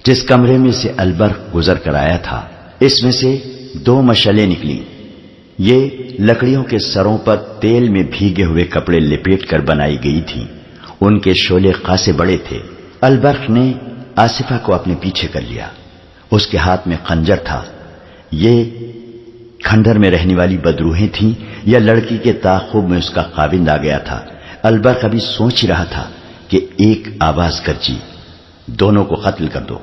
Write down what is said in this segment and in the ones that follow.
جس کمرے میں سے البرق گزر کر آیا تھا اس میں سے 2 مشعلیں نکلیں۔ یہ لکڑیوں کے سروں پر تیل میں بھیگے ہوئے کپڑے لپیٹ کر بنائی گئی تھیں۔ ان کے شعلے خاصے بڑے تھے۔ البرق نے آصفہ کو اپنے پیچھے کر لیا۔ اس کے ہاتھ میں خنجر تھا۔ یہ کھنڈر میں رہنے والی بدروہیں تھیں یا لڑکی کے تعاقب میں اس کا خاوند آ گیا تھا؟ البرق ابھی سوچ رہا تھا کہ ایک آواز گرجی، دونوں کو قتل کر دو۔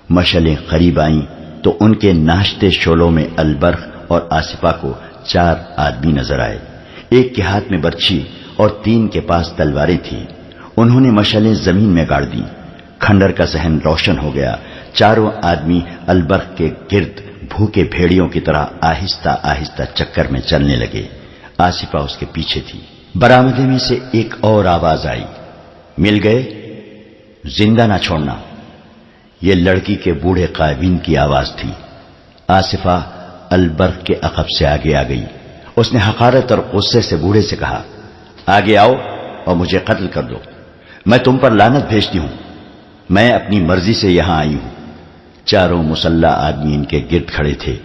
مشعلیں قریب آئیں تو ان کے ناشتے شعلوں میں البرق اور آصفہ کو 4 آدمی نظر آئے۔ ایک کے ہاتھ میں برچھی اور 3 کے پاس تلواریں تھیں۔ انہوں نے مشعلیں زمین میں گاڑ دیں۔ کھنڈر کا صحن روشن ہو گیا۔ چاروں آدمی البرق کے گرد بھوکے بھیڑیوں کی طرح آہستہ آہستہ چکر میں چلنے لگے۔ آصفہ اس کے پیچھے تھی۔ برآمدے میں سے ایک اور آواز آئی، مل گئے، زندہ نہ چھوڑنا۔ یہ لڑکی کے بوڑھے قائبین کی آواز تھی۔ آصفہ البرق کے عقب سے آگے آ گئی۔ اس نے حقارت اور غصے سے بوڑھے سے کہا، آگے آؤ اور مجھے قتل کر دو، میں تم پر لعنت بھیجتی ہوں، میں اپنی مرضی سے یہاں آئی ہوں۔ چاروں مسلح آدمی ان کے گرد کھڑے تھے۔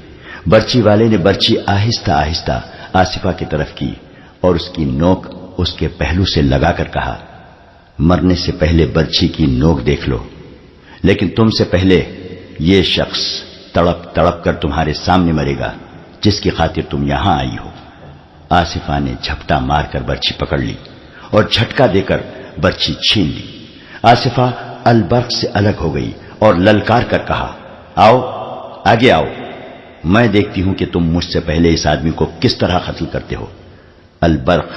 برچی والے نے برچی آہستہ آہستہ آصفہ کی طرف کی اور اس کی نوک اس کے پہلو سے لگا کر کہا، مرنے سے پہلے برچی کی نوک دیکھ لو، لیکن تم سے پہلے یہ شخص تڑپ تڑپ کر تمہارے سامنے مرے گا جس کی خاطر تم یہاں آئی ہو۔ آصفہ نے جھپٹا مار کر برچی پکڑ لی اور جھٹکا دے کر برچی چھین لی۔ آصفہ البرق سے الگ ہو گئی اور للکار کر کہا، آؤ آگے آؤ، میں دیکھتی ہوں کہ تم مجھ سے پہلے اس آدمی کو کس طرح قتل کرتے ہو۔ البرق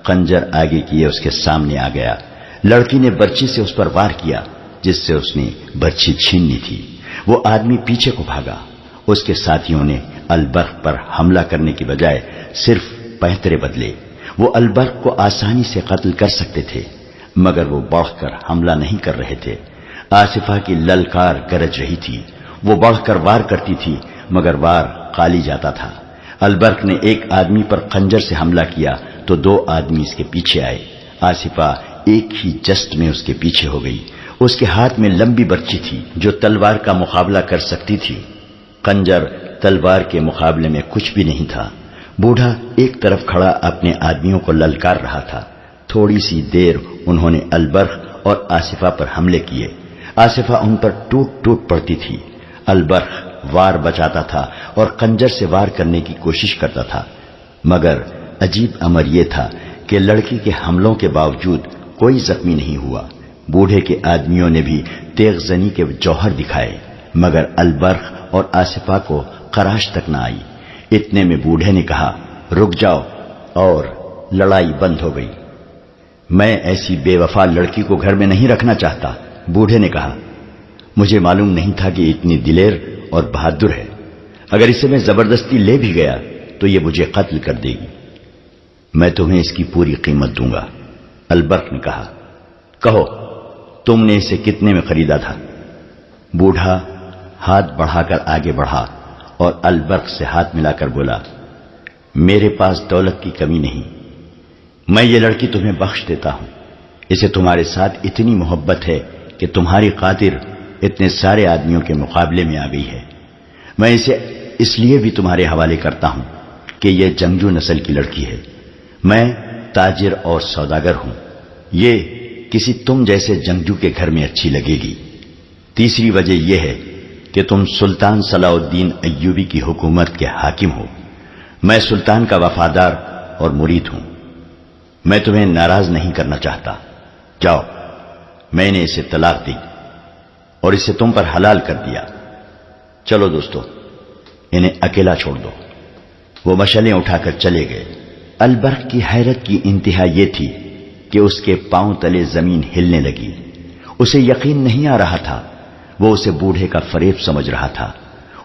خنجر آگے کیے اس کے سامنے آ گیا۔ لڑکی نے برچی سے اس پر وار کیا جس سے اس نے برچی چھیننی تھی۔ وہ آدمی پیچھے کو بھاگا۔ اس کے ساتھیوں نے البرق پر حملہ کرنے کی بجائے صرف پینترے بدلے۔ وہ البرق کو آسانی سے قتل کر سکتے تھے مگر وہ بڑھ کر حملہ نہیں کر رہے تھے۔ آصفہ کی للکار گرج رہی تھی۔ وہ بڑھ کر وار کرتی تھی مگر وار خالی جاتا تھا۔ البرق نے ایک آدمی پر خنجر سے حملہ کیا تو 2 آدمی اس کے پیچھے آئے۔ آصفہ ایک ہی جست میں اس کے پیچھے ہو گئی۔ اس کے ہاتھ میں لمبی برچی تھی جو تلوار کا مقابلہ کر سکتی تھی۔ خنجر تلوار کے مقابلے میں کچھ بھی نہیں تھا۔ بوڑھا ایک طرف کھڑا اپنے آدمیوں کو للکار رہا تھا۔ تھوڑی سی دیر انہوں نے البرق اور آصفہ پر حملے کیے۔ آصفہ ان پر ٹوٹ ٹوٹ پڑتی تھی۔ البرق وار بچاتا تھا اور خنجر سے وار کرنے کی کوشش کرتا تھا مگر عجیب امر یہ تھا کہ لڑکی کے حملوں کے باوجود کوئی زخمی نہیں ہوا۔ بوڑھے کے آدمیوں نے بھی تیغ زنی کے جوہر دکھائے مگر البرق اور آصفہ کو خراش تک نہ آئی۔ اتنے میں بوڑھے نے کہا، رک جاؤ، اور لڑائی بند ہو گئی۔ میں ایسی بے وفا لڑکی کو گھر میں نہیں رکھنا چاہتا۔ بوڑھے نے کہا، مجھے معلوم نہیں تھا کہ اتنی دلیر اور بہادر ہے۔ اگر اسے میں زبردستی لے بھی گیا تو یہ مجھے قتل کر دے گی۔ میں تمہیں اس کی پوری قیمت دوں گا۔ البرق نے کہا، کہو تم نے اسے کتنے میں خریدا تھا؟ بوڑھا ہاتھ بڑھا کر آگے بڑھا اور البرق سے ہاتھ ملا کر بولا، میرے پاس دولت کی کمی نہیں، میں یہ لڑکی تمہیں بخش دیتا ہوں۔ اسے تمہارے ساتھ اتنی محبت ہے کہ تمہاری خاطر اتنے سارے آدمیوں کے مقابلے میں آ گئی ہے۔ میں اسے اس لیے بھی تمہارے حوالے کرتا ہوں کہ یہ جنگجو نسل کی لڑکی ہے۔ میں تاجر اور سوداگر ہوں، یہ کسی تم جیسے جنگجو کے گھر میں اچھی لگے گی۔ تیسری وجہ یہ ہے کہ تم سلطان صلاح الدین ایوبی کی حکومت کے حاکم ہو۔ میں سلطان کا وفادار اور مرید ہوں۔ میں تمہیں ناراض نہیں کرنا چاہتا۔ جاؤ، میں نے اسے طلاق دی اور اسے تم پر حلال کر دیا۔ چلو دوستو، انہیں اکیلا چھوڑ دو۔ وہ مشعلیں اٹھا کر چلے گئے۔ البرق کی حیرت کی انتہا یہ تھی کہ اس کے پاؤں تلے زمین ہلنے لگی۔ اسے یقین نہیں آ رہا تھا۔ وہ اسے بوڑھے کا فریب سمجھ رہا تھا۔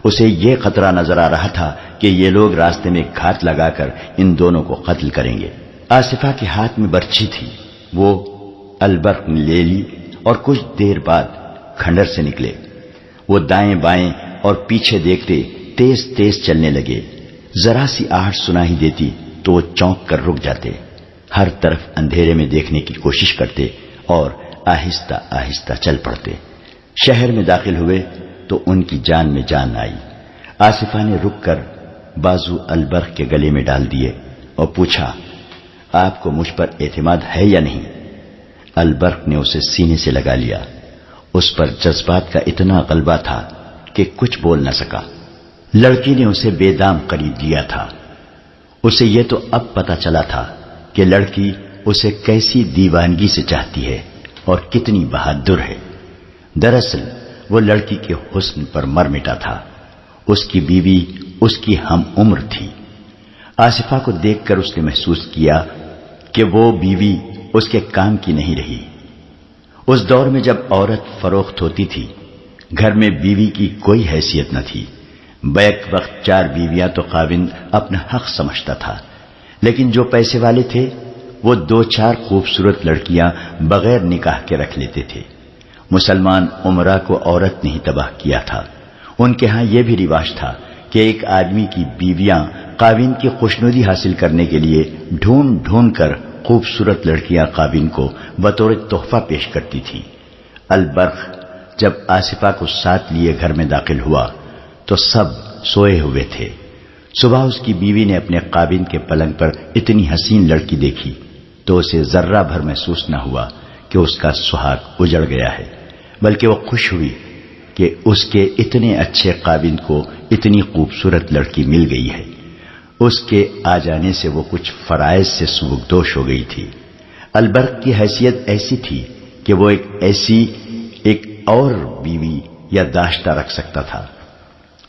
اسے یہ خطرہ نظر آ رہا تھا کہ یہ لوگ راستے میں گھات لگا کر ان دونوں کو قتل کریں گے۔ آصفہ کے ہاتھ میں برچھی تھی۔ وہ البرق نے لے لی اور کچھ دیر بعد کھنڈر سے نکلے۔ وہ دائیں بائیں اور پیچھے دیکھتے تیز تیز چلنے لگے۔ ذرا سی آہٹ سنائی دیتی تو وہ چونک کر رک جاتے، ہر طرف اندھیرے میں دیکھنے کی کوشش کرتے اور آہستہ آہستہ چل پڑتے۔ شہر میں داخل ہوئے تو ان کی جان میں جان آئی۔ آصفہ نے رک کر بازو البرق کے گلے میں ڈال دیے اور پوچھا، آپ کو مجھ پر اعتماد ہے یا نہیں؟ البرق نے اسے سینے سے لگا لیا۔ اس پر جذبات کا اتنا غلبہ تھا کہ کچھ بول نہ سکا۔ لڑکی نے اسے بے دام قریب لیا تھا۔ اسے یہ تو اب پتہ چلا تھا کہ لڑکی اسے کیسی دیوانگی سے چاہتی ہے اور کتنی بہادر ہے۔ دراصل وہ لڑکی کے حسن پر مر مٹا تھا۔ اس کی بیوی اس کی ہم عمر تھی۔ آصفہ کو دیکھ کر اس نے محسوس کیا کہ وہ بیوی اس کے کام کی نہیں رہی۔ اس دور میں جب عورت فروخت ہوتی تھی، گھر میں بیوی کی کوئی حیثیت نہ تھی۔ بیک وقت 4 بیویاں تو خاوند اپنا حق سمجھتا تھا، لیکن جو پیسے والے تھے وہ 2-4 خوبصورت لڑکیاں بغیر نکاح کے رکھ لیتے تھے۔ مسلمان عمرہ کو عورت نے ہی تباہ کیا تھا۔ ان کے ہاں یہ بھی رواج تھا کہ ایک آدمی کی بیویاں خاوند کی خوشنودی حاصل کرنے کے لیے ڈھونڈ ڈھونڈ کر خوبصورت لڑکیاں خاوند کو بطور تحفہ پیش کرتی تھیں۔ البرق جب آصفہ کو ساتھ لیے گھر میں داخل ہوا تو سب سوئے ہوئے تھے۔ صبح اس کی بیوی نے اپنے خاوند کے پلنگ پر اتنی حسین لڑکی دیکھی تو اسے ذرہ بھر محسوس نہ ہوا کہ اس کا سہاگ اجڑ گیا ہے، بلکہ وہ خوش ہوئی کہ اس کے اتنے اچھے خاوند کو اتنی خوبصورت لڑکی مل گئی ہے۔ اس کے آ جانے سے وہ کچھ فرائض سے سبکدوش ہو گئی تھی۔ البرق کی حیثیت ایسی تھی کہ وہ ایک اور بیوی یا داشتہ رکھ سکتا تھا۔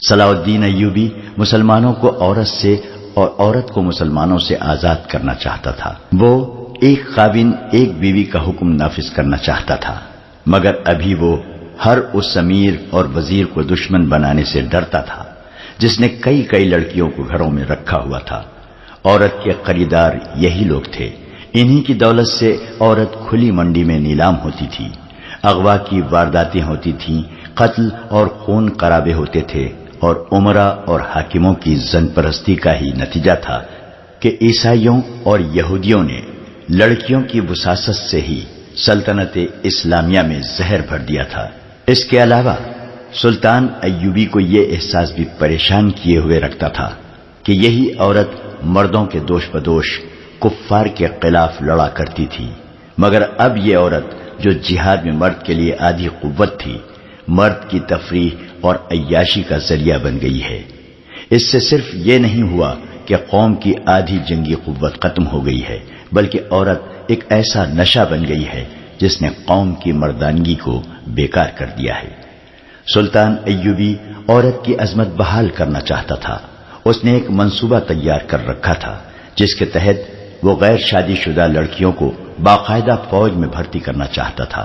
صلاح الدین ایوبی مسلمانوں کو عورت سے اور عورت کو مسلمانوں سے آزاد کرنا چاہتا تھا۔ وہ ایک خاوند ایک بیوی کا حکم نافذ کرنا چاہتا تھا، مگر ابھی وہ ہر اس امیر اور وزیر کو دشمن بنانے سے ڈرتا تھا جس نے کئی لڑکیوں کو گھروں میں رکھا ہوا تھا۔ عورت کے خریدار یہی لوگ تھے۔ انہی کی دولت سے عورت کھلی منڈی میں نیلام ہوتی تھی، اغوا کی وارداتیں ہوتی تھیں، قتل اور خون خرابے ہوتے تھے، اور عمرا اور حاکموں کی زن پرستی کا ہی نتیجہ تھا کہ عیسائیوں اور یہودیوں نے لڑکیوں کی وساست سے ہی سلطنت اسلامیہ میں زہر بھر دیا تھا۔ اس کے علاوہ سلطان ایوبی کو یہ احساس بھی پریشان کیے ہوئے رکھتا تھا کہ یہی عورت مردوں کے دوش بدوش کفار کے خلاف لڑا کرتی تھی، مگر اب یہ عورت جو جہاد میں مرد کے لیے آدھی قوت تھی، مرد کی تفریح اور عیاشی کا ذریعہ بن گئی ہے۔ اس سے صرف یہ نہیں ہوا کہ قوم کی آدھی جنگی قوت ختم ہو گئی ہے، بلکہ عورت ایک ایسا نشہ بن گئی ہے جس نے قوم کی مردانگی کو بیکار کر دیا ہے۔ سلطان ایوبی عورت کی عظمت بحال کرنا چاہتا تھا۔ اس نے ایک منصوبہ تیار کر رکھا تھا جس کے تحت وہ غیر شادی شدہ لڑکیوں کو باقاعدہ فوج میں بھرتی کرنا چاہتا تھا۔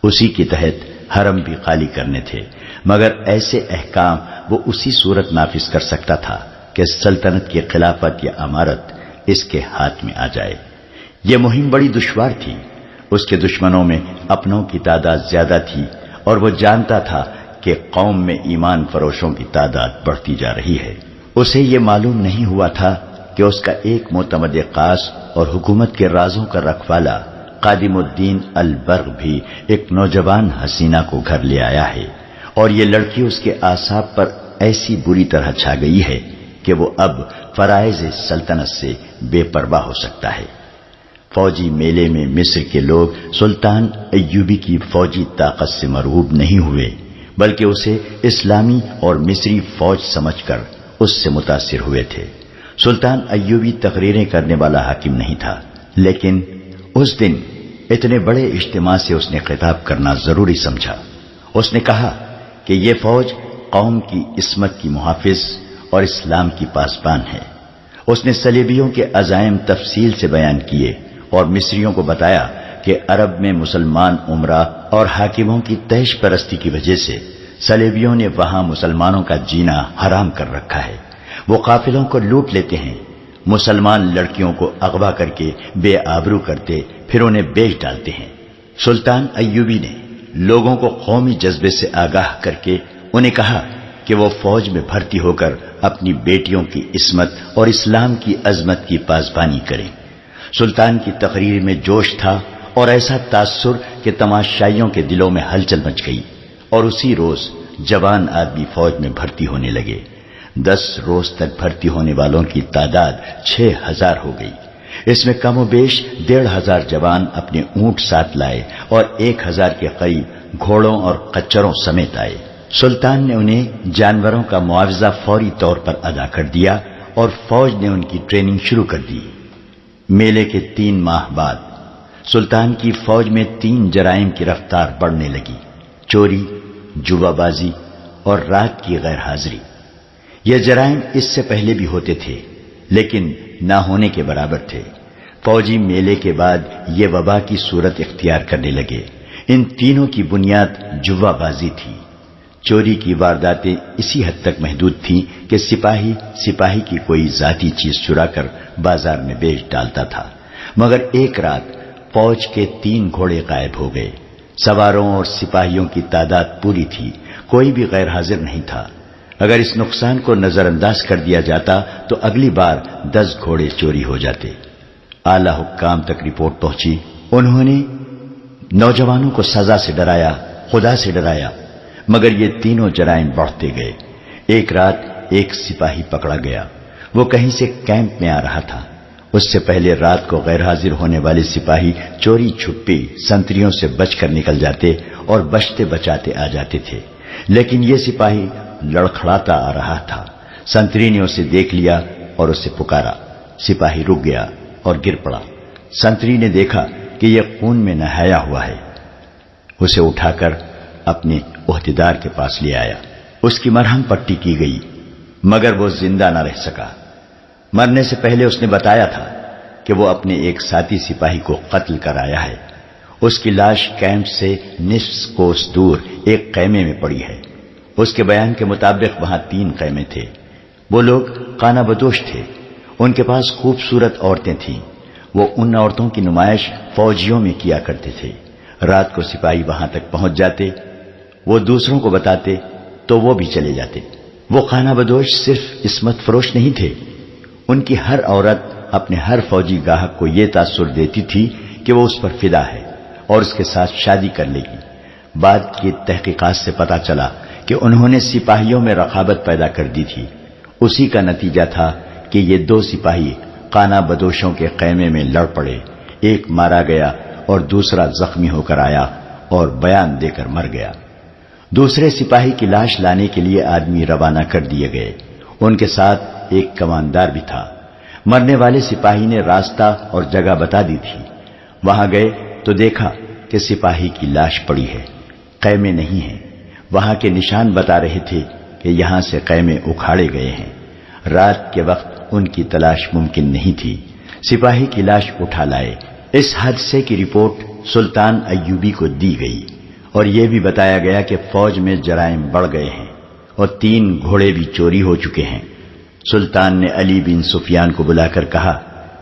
اسی کے تحت حرم بھی خالی کرنے تھے، مگر ایسے احکام وہ اسی صورت نافذ کر سکتا تھا کہ سلطنت کی خلافت یا امارت اس کے ہاتھ میں آ جائے۔ یہ مہم بڑی دشوار تھی۔ اس کے دشمنوں میں اپنوں کی تعداد زیادہ تھی اور وہ جانتا تھا کہ قوم میں ایمان فروشوں کی تعداد بڑھتی جا رہی ہے۔ اسے یہ معلوم نہیں ہوا تھا کہ اس کا ایک معتمد خاص اور حکومت کے رازوں کا رکھوالا قادم الدین البرق بھی ایک نوجوان حسینہ کو گھر لے آیا ہے، اور یہ لڑکی اس کے اعصاب پر ایسی بری طرح چھا گئی ہے کہ وہ اب فرائض سلطنت سے بے پرواہ ہو سکتا ہے۔ فوجی میلے میں مصر کے لوگ سلطان ایوبی کی فوجی طاقت سے مرعوب نہیں ہوئے، بلکہ اسے اسلامی اور مصری فوج سمجھ کر اس سے متاثر ہوئے تھے۔ سلطان ایوبی تقریریں کرنے والا حاکم نہیں تھا، لیکن اس دن اتنے بڑے اجتماع سے اس نے خطاب کرنا ضروری سمجھا۔ اس نے کہا کہ یہ فوج قوم کی عصمت کی محافظ اور اسلام کی پاسبان ہے۔ اس نے صلیبیوں کے عزائم تفصیل سے بیان کیے اور مصریوں کو بتایا کہ عرب میں مسلمان عمرا اور حاکموں کی تہش پرستی کی وجہ سے صلیبیوں نے وہاں مسلمانوں کا جینا حرام کر رکھا ہے۔ وہ قافلوں کو لوٹ لیتے ہیں، مسلمان لڑکیوں کو اغوا کر کے بے آبرو کرتے پھر انہیں بیچ ڈالتے ہیں۔ سلطان ایوبی نے لوگوں کو قومی جذبے سے آگاہ کر کے انہیں کہا کہ وہ فوج میں بھرتی ہو کر اپنی بیٹیوں کی عصمت اور اسلام کی عظمت کی پاسبانی کریں۔ سلطان کی تقریر میں جوش تھا اور ایسا تاثر کہ تماشائیوں کے دلوں میں ہلچل مچ گئی۔ اور اسی روز جوان آدمی فوج میں بھرتی ہونے لگے۔ 10 روز تک بھرتی ہونے والوں کی تعداد 6000 ہو گئی۔ اس میں کم و بیش 1500 جوان اپنے اونٹ ساتھ لائے اور 1000 کے قریب گھوڑوں اور خچروں سمیت آئے۔ سلطان نے انہیں جانوروں کا معاوضہ فوری طور پر ادا کر دیا اور فوج نے ان کی ٹریننگ شروع کر دی۔ میلے کے 3 ماہ بعد سلطان کی فوج میں 3 جرائم کی رفتار بڑھنے لگی: چوری، جوا بازی اور رات کی غیر حاضری۔ یہ جرائم اس سے پہلے بھی ہوتے تھے لیکن نہ ہونے کے برابر تھے۔ فوجی میلے کے بعد یہ وبا کی صورت اختیار کرنے لگے۔ ان تینوں کی بنیاد جوا بازی تھی۔ چوری کی وارداتیں اسی حد تک محدود تھیں کہ سپاہی کی کوئی ذاتی چیز چرا کر بازار میں بیچ ڈالتا تھا، مگر ایک رات فوج کے 3 گھوڑے غائب ہو گئے۔ سواروں اور سپاہیوں کی تعداد پوری تھی، کوئی بھی غیر حاضر نہیں تھا۔ اگر اس نقصان کو نظر انداز کر دیا جاتا تو اگلی بار 10 گھوڑے چوری ہو جاتے۔ اعلی حکام تک رپورٹ پہنچی۔ انہوں نے نوجوانوں کو سزا سے ڈرایا، خدا سے ڈرایا، مگر یہ تینوں جرائم بڑھتے گئے۔ ایک رات ایک سپاہی پکڑا گیا۔ وہ کہیں سے کیمپ میں آ رہا تھا۔ اس سے پہلے رات کو غیر حاضر ہونے والے سپاہی چوری چھپی سنتریوں سے بچ کر نکل جاتے اور بچتے بچاتے آ جاتے تھے، لیکن یہ سپاہی لڑکھڑاتا آ رہا تھا۔ سنتری نے اسے دیکھ لیا اور اسے پکارا۔ سپاہی رک گیا اور گر پڑا۔ سنتری نے دیکھا کہ یہ خون میں نہایا ہوا ہے۔ اسے اٹھا کر اپنے عہدیدار کے پاس لے آیا۔ اس کی مرہم پٹی کی گئی، مگر وہ زندہ نہ رہ سکا۔ مرنے سے پہلے اس نے بتایا تھا کہ وہ اپنے ایک ساتھی سپاہی کو قتل کر آیا ہے۔ اس کی لاش کیمپ سے نصف کوس دور ایک خیمے میں پڑی ہے۔ اس کے بیان کے مطابق وہاں 3 خیمے تھے۔ وہ لوگ خانہ بدوش تھے۔ ان کے پاس خوبصورت عورتیں تھیں۔ وہ ان عورتوں کی نمائش فوجیوں میں کیا کرتے تھے۔ رات کو سپاہی وہاں تک پہنچ جاتے، وہ دوسروں کو بتاتے تو وہ بھی چلے جاتے۔ وہ خانہ بدوش صرف عصمت فروش نہیں تھے، ان کی ہر عورت اپنے ہر فوجی گاہک کو یہ تاثر دیتی تھی کہ وہ اس پر فدا ہے اور اس کے ساتھ شادی کر لے گی۔ بعد کی تحقیقات سے پتہ چلا کہ انہوں نے سپاہیوں میں رقابت پیدا کر دی تھی۔ اسی کا نتیجہ تھا کہ یہ 2 سپاہی خانہ بدوشوں کے خیمے میں لڑ پڑے۔ ایک مارا گیا اور دوسرا زخمی ہو کر آیا اور بیان دے کر مر گیا۔ دوسرے سپاہی کی لاش لانے کے لیے آدمی روانہ کر دیے گئے۔ ان کے ساتھ ایک کماندار بھی تھا۔ مرنے والے سپاہی نے راستہ اور جگہ بتا دی تھی۔ وہاں گئے تو دیکھا کہ سپاہی کی لاش پڑی ہے، خیمے نہیں ہیں۔ وہاں کے نشان بتا رہے تھے کہ یہاں سے خیمے اکھاڑے گئے ہیں۔ رات کے وقت ان کی تلاش ممکن نہیں تھی۔ سپاہی کی لاش اٹھا لائے۔ اس حادثے کی رپورٹ سلطان ایوبی کو دی گئی اور یہ بھی بتایا گیا کہ فوج میں جرائم بڑھ گئے ہیں اور 3 گھوڑے بھی چوری ہو چکے ہیں۔ سلطان نے علی بن سفیان کو بلا کر کہا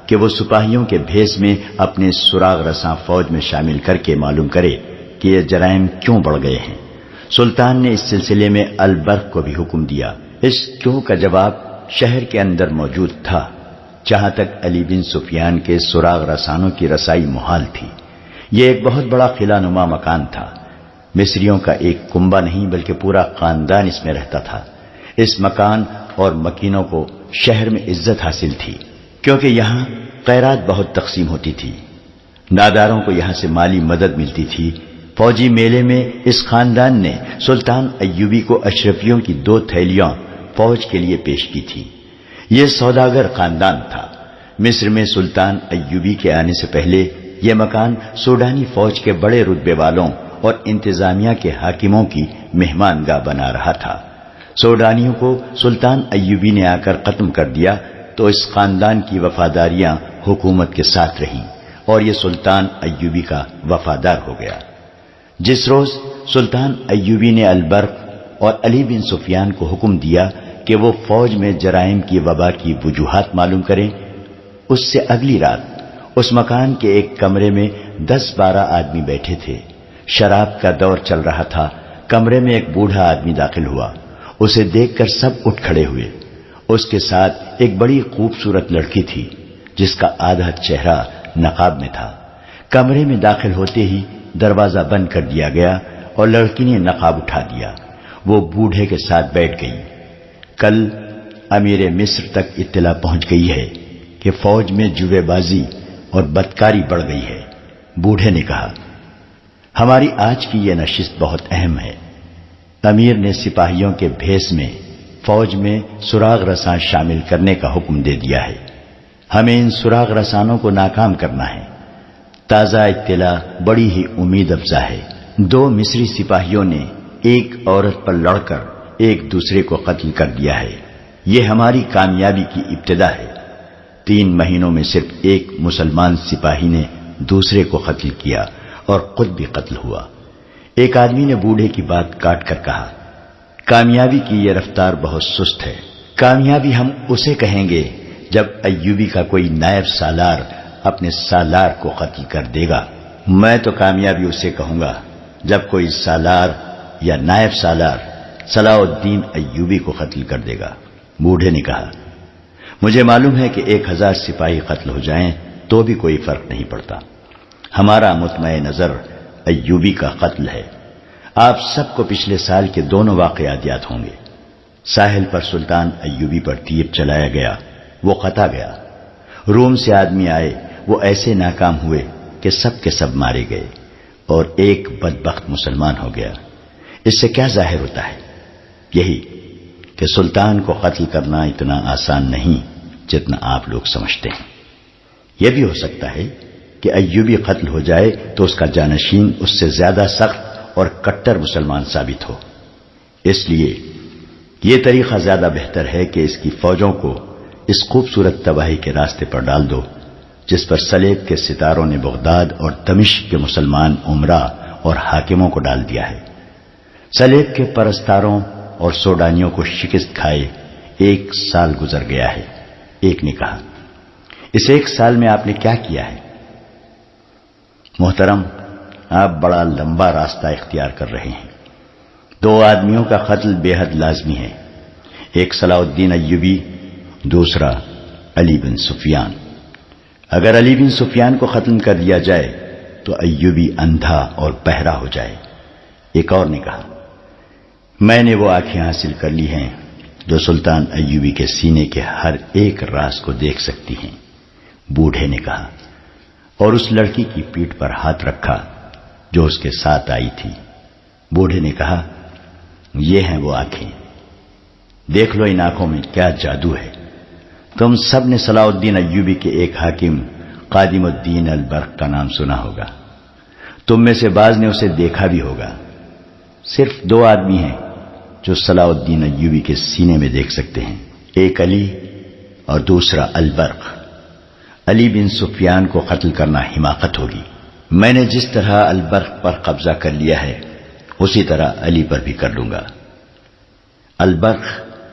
کہ وہ سپاہیوں کے بھیس میں اپنے سراغ رساں فوج میں شامل کر کے معلوم کرے کہ یہ جرائم کیوں بڑھ گئے ہیں۔ سلطان نے اس سلسلے میں البرق کو بھی حکم دیا۔ اس کیوں کا جواب شہر کے اندر موجود تھا، جہاں تک علی بن سفیان کے سراغ رسانوں کی رسائی محال تھی۔ یہ ایک بہت بڑا قلعہ نما مکان تھا۔ مصریوں کا ایک کنبہ نہیں بلکہ پورا خاندان اس میں رہتا تھا۔ اس مکان اور مکینوں کو شہر میں عزت حاصل تھی کیونکہ یہاں خیرات بہت تقسیم ہوتی تھی۔ ناداروں کو یہاں سے مالی مدد ملتی تھی۔ فوجی میلے میں اس خاندان نے سلطان ایوبی کو اشرفیوں کی 2 تھیلیاں فوج کے لیے پیش کی تھی۔ یہ سوداگر خاندان تھا۔ مصر میں سلطان ایوبی کے آنے سے پہلے یہ مکان سوڈانی فوج کے بڑے رتبے والوں اور انتظامیہ کے حاکموں کی مہمان گاہ بنا رہا تھا۔ سوڈانیوں کو سلطان ایوبی نے آ کر ختم کر دیا تو اس خاندان کی وفاداریاں حکومت کے ساتھ رہیں اور یہ سلطان ایوبی کا وفادار ہو گیا۔ جس روز سلطان ایوبی نے البرق اور علی بن سفیان کو حکم دیا کہ وہ فوج میں جرائم کی وبا کی وجوہات معلوم کریں، اس سے اگلی رات اس مکان کے ایک کمرے میں 10-12 آدمی بیٹھے تھے۔ شراب کا دور چل رہا تھا۔ کمرے میں ایک بوڑھا آدمی داخل ہوا۔ اسے دیکھ کر سب اٹھ کھڑے ہوئے۔ اس کے ساتھ ایک بڑی خوبصورت لڑکی تھی جس کا آدھا چہرہ نقاب میں تھا۔ کمرے میں داخل ہوتے ہی دروازہ بند کر دیا گیا اور لڑکی نے نقاب اٹھا دیا۔ وہ بوڑھے کے ساتھ بیٹھ گئی۔ کل امیر مصر تک اطلاع پہنچ گئی ہے کہ فوج میں جوے بازی اور بدکاری بڑھ گئی ہے۔ بوڑھے نے کہا، ہماری آج کی یہ نشست بہت اہم ہے۔ امیر نے سپاہیوں کے بھیس میں فوج میں سراغ رساں شامل کرنے کا حکم دے دیا ہے۔ ہمیں ان سراغ رسانوں کو ناکام کرنا ہے۔ تازہ اطلاع بڑی ہی امید افزا ہے۔ 2 مصری سپاہیوں نے ایک عورت پر لڑ کر ایک دوسرے کو قتل کر دیا ہے۔ یہ ہماری کامیابی کی ابتدا ہے۔ 3 مہینوں میں صرف ایک مسلمان سپاہی نے دوسرے کو قتل کیا اور خود بھی قتل ہوا۔ ایک آدمی نے بوڑھے کی بات کاٹ کر کہا، کامیابی کی یہ رفتار بہت سست ہے۔ کامیابی ہم اسے کہیں گے جب ایوبی کا کوئی نائب سالار اپنے سالار کو قتل کر دے گا۔ میں تو کامیابی اسے کہوں گا جب کوئی سالار یا نائب سالار صلاح الدین ایوبی کو قتل کر دے گا۔ بوڑھے نے کہا، مجھے معلوم ہے کہ 1000 سپاہی قتل ہو جائیں تو بھی کوئی فرق نہیں پڑتا۔ ہمارا مطمع نظر ایوبی کا قتل ہے۔ آپ سب کو پچھلے سال کے دونوں واقعات یاد ہوں گے۔ ساحل پر سلطان ایوبی پر تیر چلایا گیا، وہ قطع گیا۔ روم سے آدمی آئے، وہ ایسے ناکام ہوئے کہ سب کے سب مارے گئے اور ایک بدبخت مسلمان ہو گیا۔ اس سے کیا ظاہر ہوتا ہے؟ یہی کہ سلطان کو قتل کرنا اتنا آسان نہیں جتنا آپ لوگ سمجھتے ہیں۔ یہ بھی ہو سکتا ہے کہ ایوبی قتل ہو جائے تو اس کا جانشین اس سے زیادہ سخت اور کٹر مسلمان ثابت ہو۔ اس لیے یہ طریقہ زیادہ بہتر ہے کہ اس کی فوجوں کو اس خوبصورت تباہی کے راستے پر ڈال دو جس پر سلیب کے ستاروں نے بغداد اور دمشق کے مسلمان عمرا اور حاکموں کو ڈال دیا ہے۔ سلیب کے پرستاروں اور سوڈانیوں کو شکست کھائے 1 سال گزر گیا ہے۔ ایک نے کہا، اس 1 سال میں آپ نے کیا کیا ہے؟ محترم، آپ بڑا لمبا راستہ اختیار کر رہے ہیں۔ 2 آدمیوں کا قتل بے حد لازمی ہے، ایک صلاح الدین ایوبی، دوسرا علی بن سفیان۔ اگر علی بن سفیان کو ختم کر دیا جائے تو ایوبی اندھا اور بہرا ہو جائے۔ ایک اور نے کہا، میں نے وہ آنکھیں حاصل کر لی ہیں جو سلطان ایوبی کے سینے کے ہر ایک راز کو دیکھ سکتی ہیں۔ بوڑھے نے کہا، اور اس لڑکی کی پیٹھ پر ہاتھ رکھا جو اس کے ساتھ آئی تھی۔ بوڑھے نے کہا، یہ ہیں وہ آنکھیں، دیکھ لو ان آنکھوں میں کیا جادو ہے۔ تم سب نے صلاح الدین ایوبی کے ایک حاکم قادم الدین البرق کا نام سنا ہوگا۔ تم میں سے بعض نے اسے دیکھا بھی ہوگا۔ صرف 2 آدمی ہیں جو صلاح الدین ایوبی کے سینے میں دیکھ سکتے ہیں، ایک علی اور دوسرا البرق۔ علی بن سفیان کو قتل کرنا حماقت ہوگی۔ میں نے جس طرح البرق پر قبضہ کر لیا ہے اسی طرح علی پر بھی کر لوں گا۔ البرق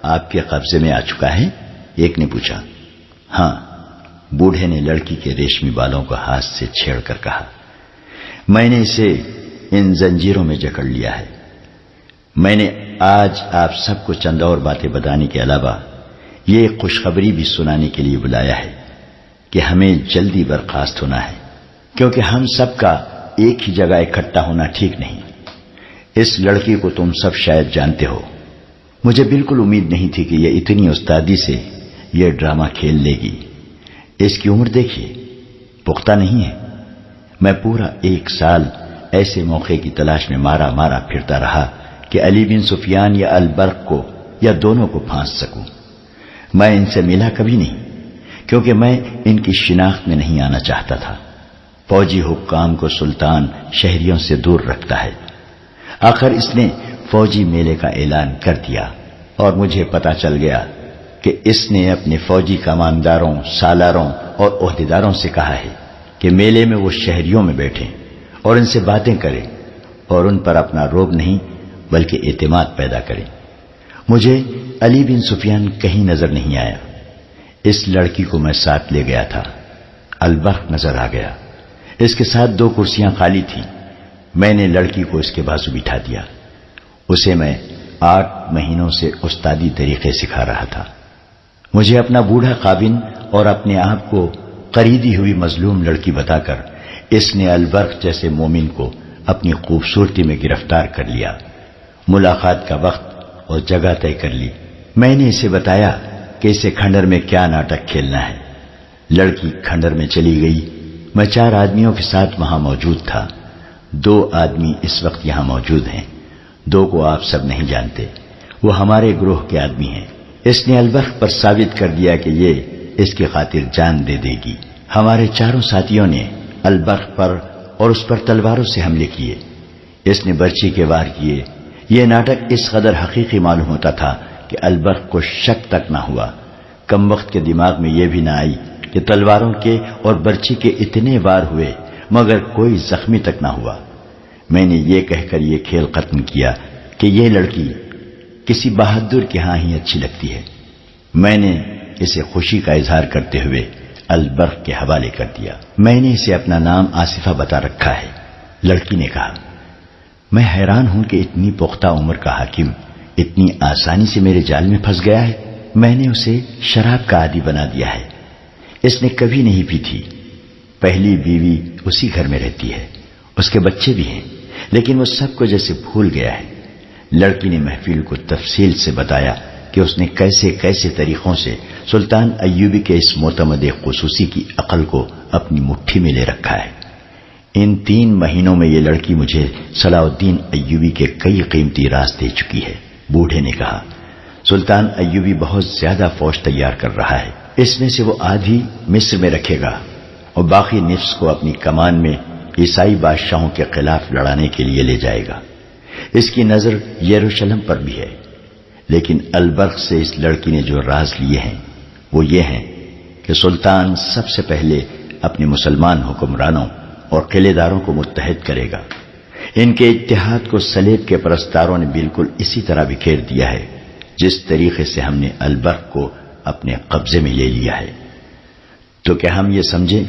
آپ کے قبضے میں آ چکا ہے؟ ایک نے پوچھا۔ ہاں، بوڑھے نے لڑکی کے ریشمی بالوں کو ہاتھ سے چھیڑ کر کہا، میں نے اسے ان زنجیروں میں جکڑ لیا ہے۔ میں نے آج آپ سب کو چند اور باتیں بتانے کے علاوہ یہ خوشخبری بھی سنانے کے لیے بلایا ہے کہ ہمیں جلدی برخاست ہونا ہے، کیونکہ ہم سب کا ایک ہی جگہ اکٹھا ہونا ٹھیک نہیں۔ اس لڑکی کو تم سب شاید جانتے ہو۔ مجھے بالکل امید نہیں تھی کہ یہ اتنی استادی سے یہ ڈرامہ کھیل لے گی۔ اس کی عمر دیکھیے، پختہ نہیں ہے۔ میں پورا 1 سال ایسے موقع کی تلاش میں مارا مارا پھرتا رہا کہ علی بن سفیان یا البرق کو یا دونوں کو پھانس سکوں۔ میں ان سے ملا کبھی نہیں، کیونکہ میں ان کی شناخت میں نہیں آنا چاہتا تھا۔ فوجی حکام کو سلطان شہریوں سے دور رکھتا ہے۔ آخر اس نے فوجی میلے کا اعلان کر دیا اور مجھے پتا چل گیا کہ اس نے اپنے فوجی کمانداروں، سالاروں اور عہدیداروں سے کہا ہے کہ میلے میں وہ شہریوں میں بیٹھیں اور ان سے باتیں کریں اور ان پر اپنا رعب نہیں بلکہ اعتماد پیدا کریں۔ مجھے علی بن سفیان کہیں نظر نہیں آیا۔ اس لڑکی کو میں ساتھ لے گیا تھا۔ البرق نظر آ گیا۔ اس کے ساتھ 2 کرسیاں خالی تھیں۔ میں نے لڑکی کو اس کے بازو بٹھا دیا۔ اسے میں 8 مہینوں سے استادی طریقے سکھا رہا تھا۔ مجھے اپنا بوڑھا خاوند اور اپنے آپ کو خریدی ہوئی مظلوم لڑکی بتا کر اس نے البرق جیسے مومن کو اپنی خوبصورتی میں گرفتار کر لیا۔ ملاقات کا وقت اور جگہ طے کر لی۔ میں نے اسے بتایا کہ اسے کھنڈر میں کیا ناٹک کھیلنا ہے۔ لڑکی کھنڈر میں چلی گئی۔ میں 4 آدمیوں کے ساتھ وہاں موجود تھا۔ 2 آدمی اس وقت یہاں موجود ہیں، 2 کو آپ سب نہیں جانتے، وہ ہمارے گروہ کے آدمی ہیں۔ اس نے البرق پر ثابت کر دیا کہ یہ اس کی خاطر جان دے دے گی۔ ہمارے 4 ساتھیوں نے البرق پر اور اس پر تلواروں سے حملے کیے۔ اس نے برچی کے وار کیے۔ یہ ناٹک اس قدر حقیقی معلوم ہوتا تھا کہ البرق کو شک تک نہ ہوا۔ کم وقت کے دماغ میں یہ بھی نہ آئی کہ تلواروں کے اور برچی کے اتنے وار ہوئے مگر کوئی زخمی تک نہ ہوا۔ میں نے یہ کہہ کر یہ کھیل ختم کیا کہ یہ لڑکی کسی بہادر کے ہاں ہی اچھی لگتی ہے۔ میں نے اسے خوشی کا اظہار کرتے ہوئے البرق کے حوالے کر دیا۔ میں نے اسے اپنا نام آصفہ بتا رکھا ہے۔ لڑکی نے کہا، میں حیران ہوں کہ اتنی پختہ عمر کا حاکم اتنی آسانی سے میرے جال میں پھنس گیا ہے۔ میں نے اسے شراب کا عادی بنا دیا ہے۔ اس نے کبھی نہیں پی تھی۔ پہلی بیوی اسی گھر میں رہتی ہے، اس کے بچے بھی ہیں، لیکن وہ سب کو جیسے بھول گیا ہے۔ لڑکی نے محفل کو تفصیل سے بتایا کہ اس نے کیسے کیسے طریقوں سے سلطان ایوبی کے اس معتمد خصوصی کی عقل کو اپنی مٹھی میں لے رکھا ہے۔ ان 3 مہینوں میں یہ لڑکی مجھے صلاح الدین ایوبی کے کئی قیمتی راز دے چکی ہے۔ بوڑھے نے کہا، سلطان ایوبی بہت زیادہ فوج تیار کر رہا ہے۔ اس میں سے وہ آدھی مصر میں رکھے گا اور باقی نصف کو اپنی کمان میں عیسائی بادشاہوں کے خلاف لڑانے کے لیے لے جائے گا۔ اس کی نظر یروشلم پر بھی ہے، لیکن البرق سے اس لڑکی نے جو راز لیے ہیں وہ یہ ہیں کہ سلطان سب سے پہلے اپنے مسلمان حکمرانوں اور قلعے داروں کو متحد کرے گا۔ ان کے اتحاد کو صلیب کے پرستاروں نے بالکل اسی طرح بکھیر دیا ہے جس طریقے سے ہم نے البرق کو اپنے قبضے میں لے لیا ہے۔ تو کیا ہم یہ سمجھیں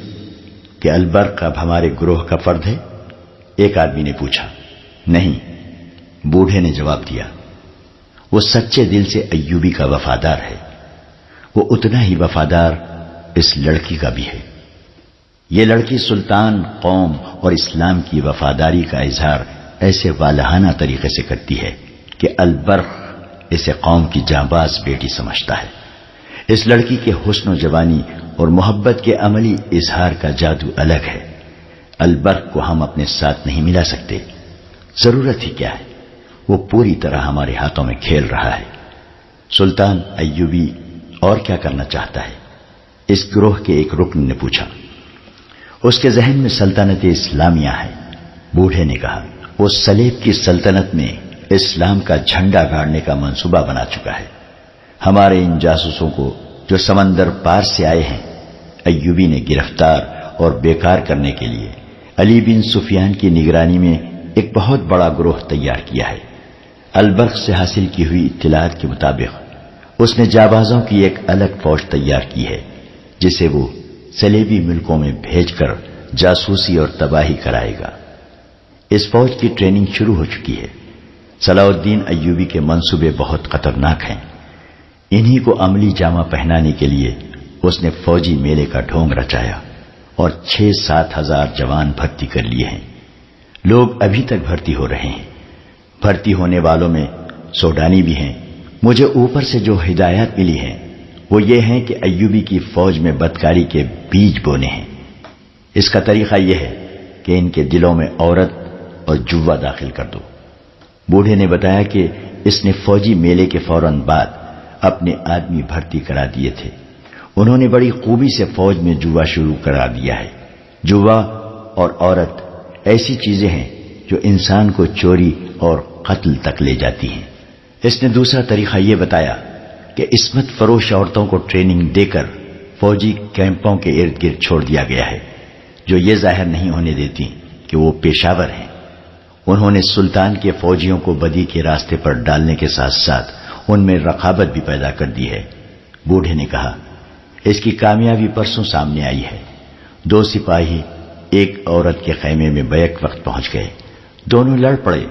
کہ البرق اب ہمارے گروہ کا فرد ہے؟ ایک آدمی نے پوچھا۔ نہیں، بوڑھے نے جواب دیا، وہ سچے دل سے ایوبی کا وفادار ہے۔ وہ اتنا ہی وفادار اس لڑکی کا بھی ہے۔ یہ لڑکی سلطان، قوم اور اسلام کی وفاداری کا اظہار ایسے والہانہ طریقے سے کرتی ہے کہ البرق اسے قوم کی جانباز بیٹی سمجھتا ہے۔ اس لڑکی کے حسن و جوانی اور محبت کے عملی اظہار کا جادو الگ ہے۔ البرق کو ہم اپنے ساتھ نہیں ملا سکتے۔ ضرورت ہی کیا ہے، وہ پوری طرح ہمارے ہاتھوں میں کھیل رہا ہے۔ سلطان ایوبی اور کیا کرنا چاہتا ہے؟ اس گروہ کے ایک رکن نے پوچھا۔ اس کے ذہن میں سلطنت اسلامیہ ہے، بوڑھے نے کہا۔ وہ صلیب کی سلطنت میں اسلام کا جھنڈا گاڑنے کا منصوبہ بنا چکا ہے۔ ہمارے ان جاسوسوں کو جو سمندر پار سے آئے ہیں ایوبی نے گرفتار اور بیکار کرنے کے لیے علی بن سفیان کی نگرانی میں ایک بہت بڑا گروہ تیار کیا ہے۔ البرق سے حاصل کی ہوئی اطلاعات کے مطابق اس نے جابازوں کی ایک الگ فوج تیار کی ہے جسے وہ صلیبی ملکوں میں بھیج کر جاسوسی اور تباہی کرائے گا۔ اس فوج کی ٹریننگ شروع ہو چکی ہے۔ صلاح الدین ایوبی کے منصوبے بہت خطرناک ہیں۔ انہی کو عملی جامہ پہنانے کے لیے اس نے فوجی میلے کا ڈھونگ رچایا اور 6-7 ہزار جوان بھرتی کر لیے ہیں۔ لوگ ابھی تک بھرتی ہو رہے ہیں۔ بھرتی ہونے والوں میں سوڈانی بھی ہیں۔ مجھے اوپر سے جو ہدایات ملی ہیں وہ یہ ہیں کہ ایوبی کی فوج میں بدکاری کے بیج بونے ہیں۔ اس کا طریقہ یہ ہے کہ ان کے دلوں میں عورت اور جوا داخل کر دو۔ بوڑھے نے بتایا کہ اس نے فوجی میلے کے فوراً بعد اپنے آدمی بھرتی کرا دیے تھے۔ انہوں نے بڑی خوبی سے فوج میں جوا شروع کرا دیا ہے۔ جوا اور عورت ایسی چیزیں ہیں جو انسان کو چوری اور قتل تک لے جاتی ہیں۔ اس نے دوسرا طریقہ یہ بتایا کہ عصمت فروش عورتوں کو ٹریننگ دے کر فوجی کیمپوں کے ارد گرد چھوڑ دیا گیا ہے جو یہ ظاہر نہیں ہونے دیتی کہ وہ پیشاور ہیں۔ انہوں نے سلطان کے فوجیوں کو بدی کے راستے پر ڈالنے کے ساتھ ساتھ ان میں رقابت بھی پیدا کر دی ہے۔ بوڑھے نے کہا، اس کی کامیابی پرسوں سامنے آئی ہے۔ 2 سپاہی ایک عورت کے خیمے میں بیک وقت پہنچ گئے۔ دونوں لڑ پڑے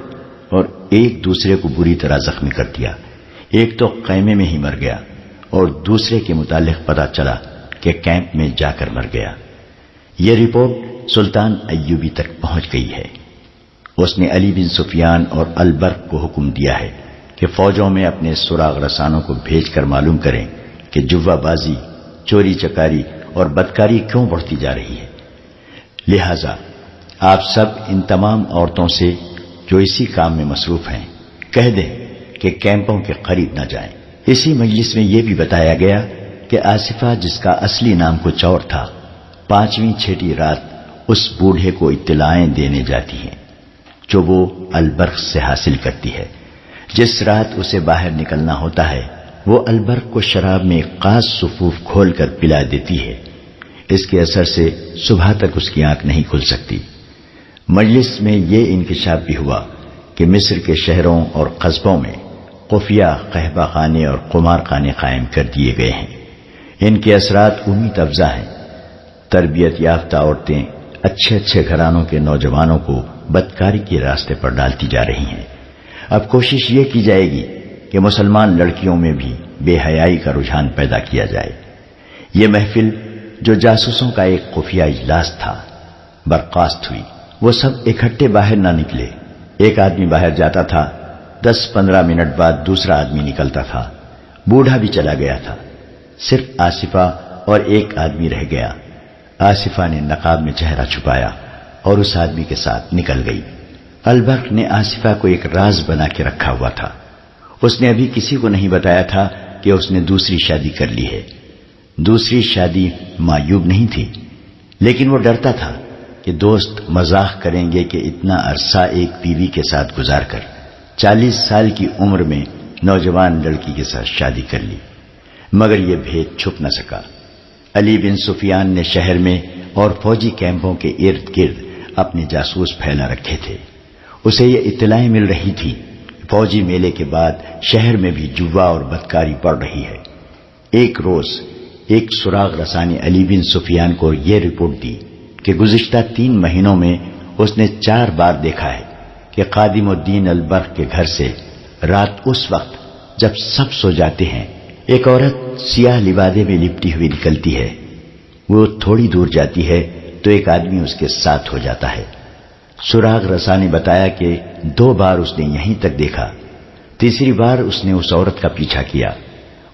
اور ایک دوسرے کو بری طرح زخمی کر دیا۔ ایک تو خیمے میں ہی مر گیا اور دوسرے کے متعلق پتہ چلا کہ کیمپ میں جا کر مر گیا۔ یہ رپورٹ سلطان ایوبی تک پہنچ گئی ہے۔ اس نے علی بن سفیان اور البرق کو حکم دیا ہے کہ فوجوں میں اپنے سراغ رسانوں کو بھیج کر معلوم کریں کہ جوا بازی، چوری چکاری اور بدکاری کیوں بڑھتی جا رہی ہے۔ لہذا آپ سب ان تمام عورتوں سے جو اسی کام میں مصروف ہیں کہہ دیں کہ کیمپوں کے قریب نہ جائیں۔ اسی مجلس میں یہ بھی بتایا گیا کہ آصفہ، جس کا اصلی نام کچھ اور تھا، 5ویں چھٹی رات اس بوڑھے کو اطلاعیں دینے جاتی ہیں جو وہ البرق سے حاصل کرتی ہے۔ جس رات اسے باہر نکلنا ہوتا ہے وہ البرق کو شراب میں ایک خاص صفوف کھول کر پلا دیتی ہے۔ اس کے اثر سے صبح تک اس کی آنکھ نہیں کھل سکتی۔ مجلس میں یہ انکشاف بھی ہوا کہ مصر کے شہروں اور قصبوں میں خفیہ قہبہ خانے اور قمار خانے قائم کر دیے گئے ہیں۔ ان کے اثرات امید افزا ہیں۔ تربیت یافتہ عورتیں اچھے اچھے گھرانوں کے نوجوانوں کو بدکاری کے راستے پر ڈالتی جا رہی ہیں۔ اب کوشش یہ کی جائے گی کہ مسلمان لڑکیوں میں بھی بے حیائی کا رجحان پیدا کیا جائے۔ یہ محفل جو جاسوسوں کا ایک خفیہ اجلاس تھا برخاست ہوئی۔ وہ سب اکٹھے باہر نہ نکلے۔ ایک آدمی باہر جاتا تھا، 10-15 منٹ بعد دوسرا آدمی نکلتا تھا۔ بوڑھا بھی چلا گیا تھا، صرف آصفہ اور ایک آدمی رہ گیا۔ آصفہ نے نقاب میں چہرہ چھپایا اور اس آدمی کے ساتھ نکل گئی۔ البرق نے آصفہ کو ایک راز بنا کے رکھا ہوا تھا۔ اس نے ابھی کسی کو نہیں بتایا تھا کہ اس نے دوسری شادی کر لی ہے۔ دوسری شادی معیوب نہیں تھی، لیکن وہ ڈرتا تھا کہ دوست مزاح کریں گے کہ اتنا عرصہ ایک بیوی کے ساتھ گزار کر 40 سال کی عمر میں نوجوان لڑکی کے ساتھ شادی کر لی، مگر یہ بھید چھپ نہ سکا۔ علی بن سفیان نے شہر میں اور فوجی کیمپوں کے ارد گرد اپنے جاسوس پھیلا رکھے تھے۔ اسے یہ اطلاعیں مل رہی تھی کہ فوجی میلے کے بعد شہر میں بھی جوا اور بدکاری بڑھ رہی ہے۔ ایک روز ایک سراغ رسا نے علی بن سفیان کو یہ رپورٹ دی کہ گزشتہ 3 مہینوں میں اس نے 4 بار دیکھا ہے کہ خادم الدین البرق کے گھر سے رات اس وقت جب سب سو جاتے ہیں ایک عورت سیاہ لبادے میں لپٹی ہوئی نکلتی ہے۔ وہ تھوڑی دور جاتی ہے تو ایک آدمی اس کے ساتھ ہو جاتا ہے۔ سراغ رسا نے بتایا کہ 2 بار اس نے یہیں تک دیکھا۔ تیسری بار اس نے اس عورت کا پیچھا کیا۔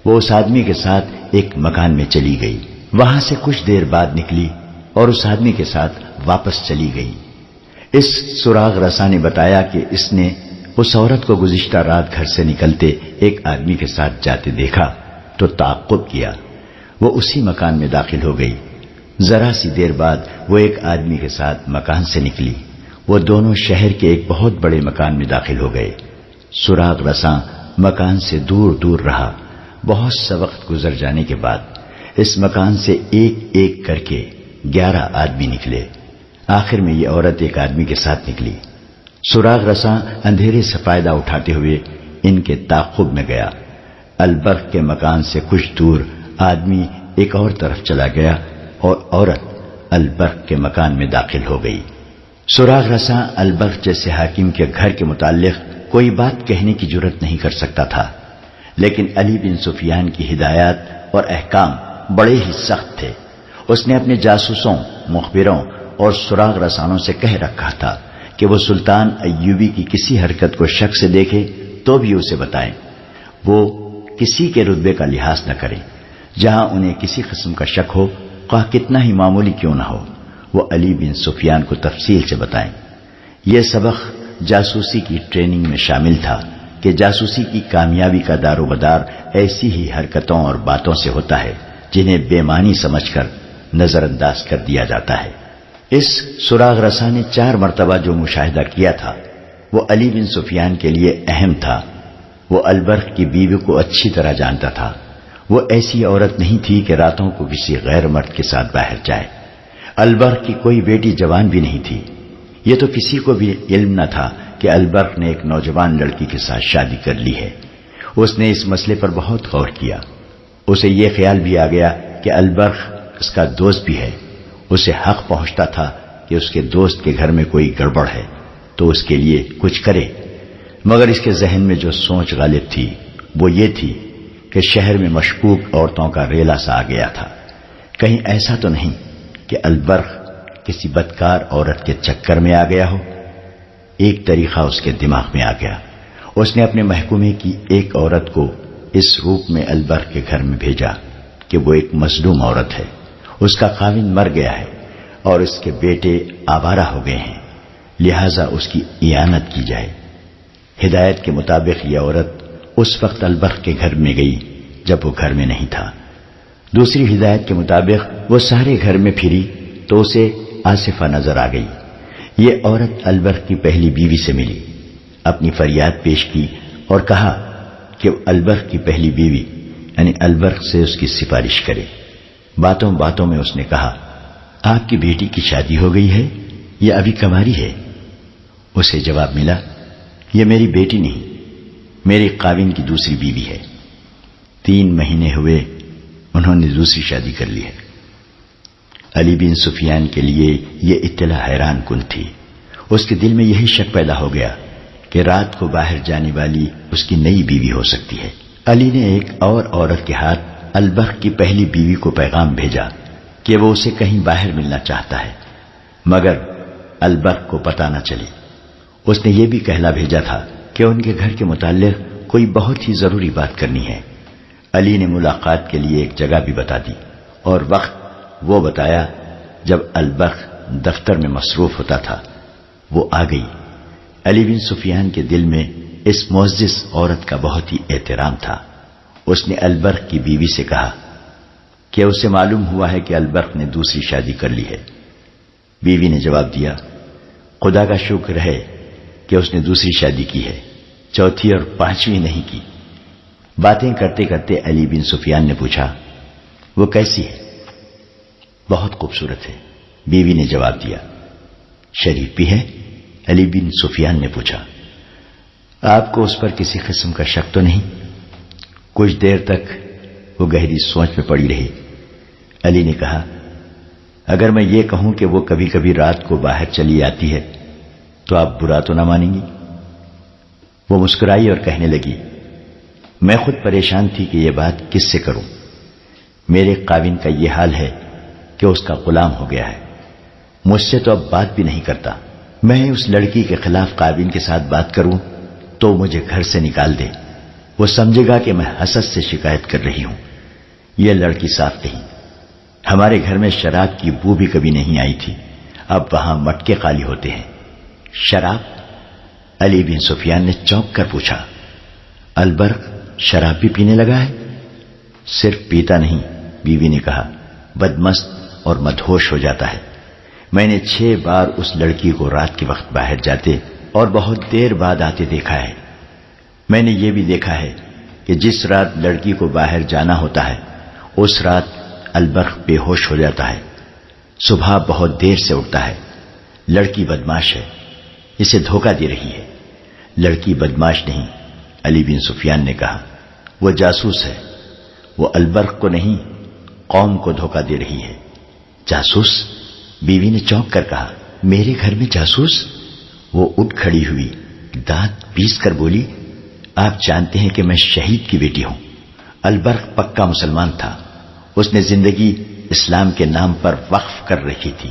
وہ اس آدمی کے ساتھ ایک مکان میں چلی گئی، وہاں سے کچھ دیر بعد نکلی اور اس آدمی کے ساتھ واپس چلی گئی۔ اس سراغ رسا نے بتایا کہ اس نے اس عورت کو گزشتہ رات گھر سے نکلتے ایک آدمی کے ساتھ جاتے دیکھا تو تعقب کیا۔ وہ اسی مکان میں داخل ہو گئی۔ ذرا سی دیر بعد وہ ایک آدمی کے ساتھ مکان سے نکلی۔ وہ دونوں شہر کے ایک بہت بڑے مکان میں داخل ہو گئے۔ سراغ رساں مکان سے دور دور رہا۔ بہت سا وقت گزر جانے کے بعد اس مکان سے ایک ایک کر کے 11 آدمی نکلے۔ آخر میں یہ عورت ایک آدمی کے ساتھ نکلی۔ سراغ رساں اندھیرے سے فائدہ اٹھاتے ہوئے ان کے تعقب میں گیا۔ البرق کے مکان سے کچھ دور آدمی ایک اور طرف چلا گیا اور عورت البرق کے مکان میں داخل ہو گئی۔ سراغ رساں البرق جیسے حاکم کے گھر کے متعلق کوئی بات کہنے کی جرت نہیں کر سکتا تھا، لیکن علی بن سفیان کی ہدایات اور احکام بڑے ہی سخت تھے۔ اس نے اپنے جاسوسوں، مخبروں اور سراغ رسانوں سے کہہ رکھا تھا کہ وہ سلطان ایوبی کی کسی حرکت کو شک سے دیکھے تو بھی اسے بتائیں۔ وہ کسی کے رتبے کا لحاظ نہ کریں۔ جہاں انہیں کسی قسم کا شک ہو، خواہ کتنا ہی معمولی کیوں نہ ہو، وہ علی بن سفیان کو تفصیل سے بتائیں۔ یہ سبق جاسوسی کی ٹریننگ میں شامل تھا کہ جاسوسی کی کامیابی کا دار و مدار ایسی ہی حرکتوں اور باتوں سے ہوتا ہے جنہیں بے معنی سمجھ کر نظر انداز کر دیا جاتا ہے۔ اس سراغ رسا نے 4 مرتبہ جو مشاہدہ کیا تھا وہ علی بن سفیان کے لیے اہم تھا۔ وہ البرق کی بیوی کو اچھی طرح جانتا تھا۔ وہ ایسی عورت نہیں تھی کہ راتوں کو کسی غیر مرد کے ساتھ باہر جائے۔ البرق کی کوئی بیٹی جوان بھی نہیں تھی۔ یہ تو کسی کو بھی علم نہ تھا کہ البرق نے ایک نوجوان لڑکی کے ساتھ شادی کر لی ہے۔ اس نے اس مسئلے پر بہت غور کیا۔ اسے یہ خیال بھی آ گیا کہ البرق اس کا دوست بھی ہے۔ اسے حق پہنچتا تھا کہ اس کے دوست کے گھر میں کوئی گڑبڑ ہے تو اس کے لیے کچھ کرے، مگر اس کے ذہن میں جو سوچ غالب تھی وہ یہ تھی کہ شہر میں مشکوک عورتوں کا ریلا سا آ گیا تھا۔ کہیں ایسا تو نہیں کہ البرق کسی بدکار عورت کے چکر میں آ گیا ہو۔ ایک طریقہ اس کے دماغ میں آ گیا۔ اس نے اپنے محکومے کی ایک عورت کو اس روپ میں البرق کے گھر میں بھیجا کہ وہ ایک مظلوم عورت ہے، اس کا خاوند مر گیا ہے اور اس کے بیٹے آوارہ ہو گئے ہیں، لہذا اس کی اعانت کی جائے۔ ہدایت کے مطابق یہ عورت اس وقت البرق کے گھر میں گئی جب وہ گھر میں نہیں تھا۔ دوسری ہدایت کے مطابق وہ سارے گھر میں پھری تو اسے آصفہ نظر آ گئی۔ یہ عورت البرق کی پہلی بیوی سے ملی، اپنی فریاد پیش کی اور کہا کہ البرق کی پہلی بیوی یعنی البرق سے اس کی سفارش کرے۔ باتوں باتوں میں اس نے کہا، آپ کی بیٹی کی شادی ہو گئی ہے یا ابھی کنواری ہے؟ اسے جواب ملا، یہ میری بیٹی نہیں، میرے خاوند کی دوسری بیوی ہے، 3 مہینے ہوئے انہوں نے دوسری شادی کر لی ہے۔ علی بن سفیان کے لیے یہ اطلاع حیران کن تھی۔ اس کے دل میں یہی شک پیدا ہو گیا کہ رات کو باہر جانے والی اس کی نئی بیوی ہو سکتی ہے۔ علی نے ایک اور عورت کے ہاتھ البرق کی پہلی بیوی کو پیغام بھیجا کہ وہ اسے کہیں باہر ملنا چاہتا ہے مگر البرق کو پتہ نہ چلے۔ اس نے یہ بھی کہلا بھیجا تھا کہ ان کے گھر کے متعلق کوئی بہت ہی ضروری بات کرنی ہے۔ علی نے ملاقات کے لیے ایک جگہ بھی بتا دی اور وقت وہ بتایا جب البرق دفتر میں مصروف ہوتا تھا۔ وہ آ گئی۔ علی بن سفیان کے دل میں اس معزز عورت کا بہت ہی احترام تھا۔ اس نے البرق کی بیوی سے کہا کہ اسے معلوم ہوا ہے کہ البرق نے دوسری شادی کر لی ہے۔ بیوی نے جواب دیا، خدا کا شکر ہے کہ اس نے دوسری شادی کی ہے، چوتھی اور 5ویں نہیں کی۔ باتیں کرتے کرتے علی بن سفیان نے پوچھا، وہ کیسی ہے؟ بہت خوبصورت ہے، بیوی نے جواب دیا۔ شریف بھی ہے؟ علی بن سفیان نے پوچھا۔ آپ کو اس پر کسی قسم کا شک تو نہیں؟ کچھ دیر تک وہ گہری سوچ میں پڑی رہی۔ علی نے کہا، اگر میں یہ کہوں کہ وہ کبھی کبھی رات کو باہر چلی آتی ہے تو آپ برا تو نہ مانیں گی؟ وہ مسکرائی اور کہنے لگی، میں خود پریشان تھی کہ یہ بات کس سے کروں۔ میرے خاوند کا یہ حال ہے کہ اس کا غلام ہو گیا ہے، مجھ سے تو اب بات بھی نہیں کرتا۔ میں اس لڑکی کے خلاف خاوند کے ساتھ بات کروں تو مجھے گھر سے نکال دے، وہ سمجھے گا کہ میں حسد سے شکایت کر رہی ہوں۔ یہ لڑکی صاف نہیں، ہمارے گھر میں شراب کی بو بھی کبھی نہیں آئی تھی، اب وہاں مٹکے خالی ہوتے ہیں۔ شراب؟ علی بن سفیان نے چونک کر پوچھا، البرق شراب بھی پینے لگا ہے؟ صرف پیتا نہیں، بیوی نے کہا، بدمست اور مدہوش ہو جاتا ہے۔ میں نے 6 بار اس لڑکی کو رات کے وقت باہر جاتے اور بہت دیر بعد آتے دیکھا ہے۔ میں نے یہ بھی دیکھا ہے کہ جس رات لڑکی کو باہر جانا ہوتا ہے اس رات البرق بے ہوش ہو جاتا ہے، صبح بہت دیر سے اٹھتا ہے۔ لڑکی بدماش ہے، اسے دھوکہ دے رہی ہے۔ لڑکی بدماش نہیں، علی بن سفیان نے کہا، وہ جاسوس ہے، وہ البرق کو نہیں قوم کو دھوکہ دے رہی ہے۔ جاسوس؟ بیوی نے چونک کر کہا، میرے گھر میں جاسوس؟ وہ اٹھ کھڑی ہوئی، دانت پیس کر بولی، آپ جانتے ہیں کہ میں شہید کی بیٹی ہوں۔ البرق پکا مسلمان تھا، اس نے زندگی اسلام کے نام پر وقف کر رکھی تھی۔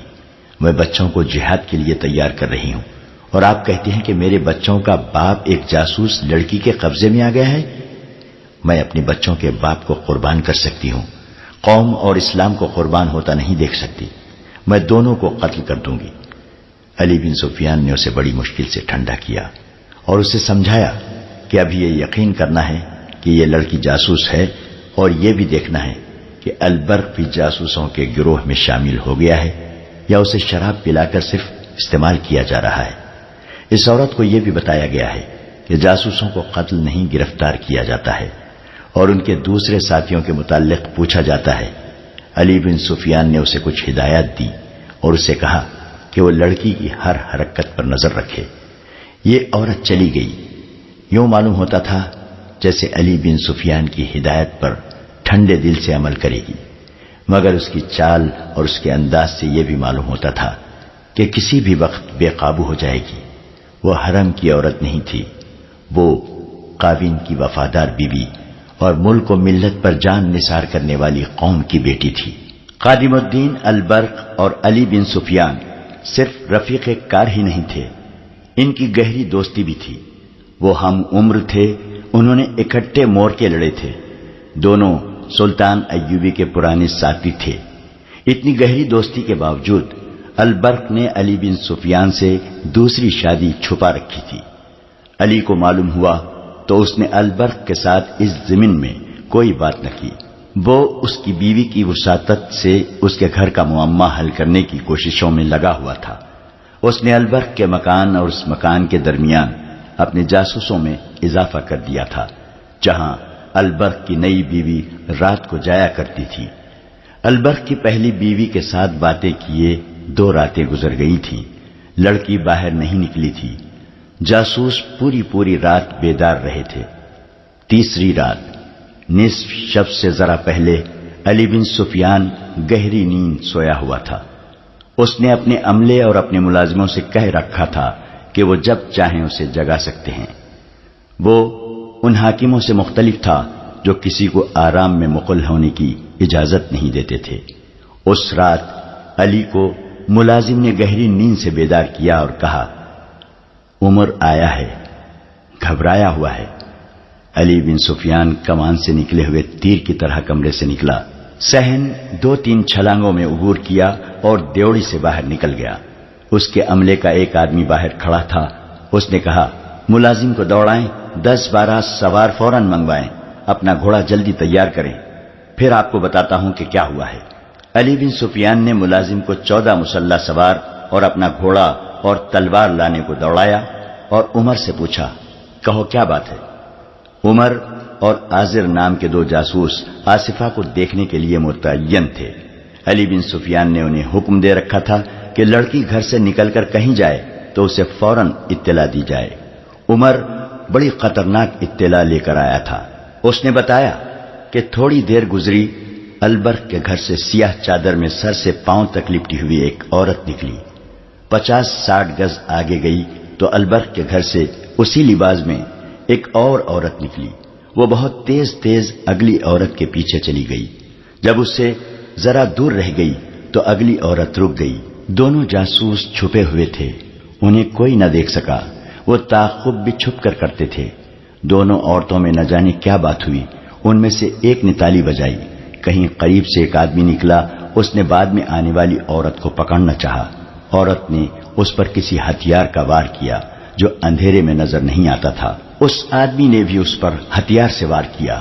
میں بچوں کو جہاد کے لیے تیار کر رہی ہوں اور آپ کہتے ہیں کہ میرے بچوں کا باپ ایک جاسوس لڑکی کے قبضے میں آ گیا ہے؟ میں اپنے بچوں کے باپ کو قربان کر سکتی ہوں، قوم اور اسلام کو قربان ہوتا نہیں دیکھ سکتی۔ میں دونوں کو قتل کر دوں گی۔ علی بن سفیان نے اسے بڑی مشکل سے ٹھنڈا کیا اور اسے سمجھایا کہ ابھی یہ یقین کرنا ہے کہ یہ لڑکی جاسوس ہے اور یہ بھی دیکھنا ہے کہ البرق بھی جاسوسوں کے گروہ میں شامل ہو گیا ہے یا اسے شراب پلا کر صرف استعمال کیا جا رہا ہے۔ اس عورت کو یہ بھی بتایا گیا ہے کہ جاسوسوں کو قتل نہیں گرفتار کیا جاتا ہے اور ان کے دوسرے ساتھیوں کے متعلق پوچھا جاتا ہے۔ علی بن سفیان نے اسے کچھ ہدایات دی اور اسے کہا کہ وہ لڑکی کی ہر حرکت پر نظر رکھے۔ یہ عورت چلی گئی۔ یوں معلوم ہوتا تھا جیسے علی بن سفیان کی ہدایت پر ٹھنڈے دل سے عمل کرے گی، مگر اس کی چال اور اس کے انداز سے یہ بھی معلوم ہوتا تھا کہ کسی بھی وقت بے قابو ہو جائے گی۔ وہ حرم کی عورت نہیں تھی، وہ خاوند کی وفادار بیوی اور ملک و ملت پر جان نثار کرنے والی قوم کی بیٹی تھی۔ خادم الدین البرق اور علی بن سفیان صرف رفیق کار ہی نہیں تھے، ان کی گہری دوستی بھی تھی۔ وہ ہم عمر تھے، انہوں نے اکٹھے مورکے لڑے تھے، دونوں سلطان ایوبی کے پرانے ساتھی تھے۔ اتنی گہری دوستی کے باوجود البرق نے علی بن سفیان سے دوسری شادی چھپا رکھی تھی۔ علی کو معلوم ہوا تو اس نے البرق کے ساتھ اس ضمن میں کوئی بات نہ کی۔ وہ اس کی بیوی کی وساطت سے اس کے گھر کا معمہ حل کرنے کی کوششوں میں لگا ہوا تھا۔ اس نے البرق کے مکان اور اس مکان کے درمیان اپنے جاسوسوں میں اضافہ کر دیا تھا، جہاں البرق کی نئی بیوی رات کو جایا کرتی تھی۔ البرق کی پہلی بیوی کے ساتھ باتیں کیے 2 راتیں گزر گئی تھیں، لڑکی باہر نہیں نکلی تھی۔ جاسوس پوری رات بیدار رہے تھے۔ تیسری رات نصف شب سے ذرا پہلے علی بن سفیان گہری نیند سویا ہوا تھا۔ اس نے اپنے عملے اور اپنے ملازموں سے کہہ رکھا تھا کہ وہ جب چاہیں اسے جگا سکتے ہیں۔ وہ ان حاکموں سے مختلف تھا جو کسی کو آرام میں مقل ہونے کی اجازت نہیں دیتے تھے۔ اس رات علی کو ملازم نے گہری نیند سے بیدار کیا اور کہا، عمر آیا ہے، گھبرایا ہوا ہے۔ علی بن سفیان کمان سے نکلے ہوئے تیر کی طرح کمرے سے نکلا، صحن 2-3 چھلانگوں میں عبور کیا اور دیوڑی سے باہر نکل گیا۔ اس کے عملے کا ایک آدمی باہر کھڑا تھا۔ اس نے کہا، ملازم کو دوڑائیں، 10-12 سوار فوراً منگوائیں، اپنا گھوڑا جلدی تیار کریں، پھر آپ کو بتاتا ہوں کہ کیا ہوا ہے۔ علی بن سفیان نے ملازم کو 14 مسلح سوار اور اپنا گھوڑا اور تلوار لانے کو دوڑایا اور عمر سے پوچھا، کہو کیا بات ہے؟ عمر اور عازر نام کے 2 جاسوس آصفہ کو دیکھنے کے لیے متعین تھے۔ علی بن سفیان نے انہیں حکم دے رکھا تھا کہ لڑکی گھر سے نکل کر کہیں جائے تو اسے فوراً اطلاع دی جائے۔ عمر بڑی خطرناک اطلاع لے کر آیا تھا۔ اس نے بتایا کہ تھوڑی دیر گزری، البرق کے گھر سے سیاہ چادر میں سر سے پاؤں تک لپٹی ہوئی ایک عورت نکلی۔ 50-60 گز آگے گئی تو البرق کے گھر سے اسی لباس میں ایک اور عورت نکلی۔ وہ بہت تیز اگلی عورت کے پیچھے چلی گئی۔ جب اس سے ذرا دور رہ گئی تو اگلی عورت رک گئی۔ دونوں جاسوس چھپے ہوئے تھے، انہیں کوئی نہ دیکھ سکا۔ وہ تعاقب بھی چھپ کر کرتے تھے۔ دونوں عورتوں میں نہ جانے کیا بات ہوئی، ان میں سے ایک نے تالی بجائی۔ کہیں قریب سے ایک آدمی نکلا، اس نے بعد میں آنے والی عورت کو پکڑنا چاہا۔ عورت نے اس پر کسی ہتھیار کا وار کیا جو اندھیرے میں نظر نہیں آتا تھا۔ اس آدمی نے بھی اس پر ہتھیار سے وار کیا۔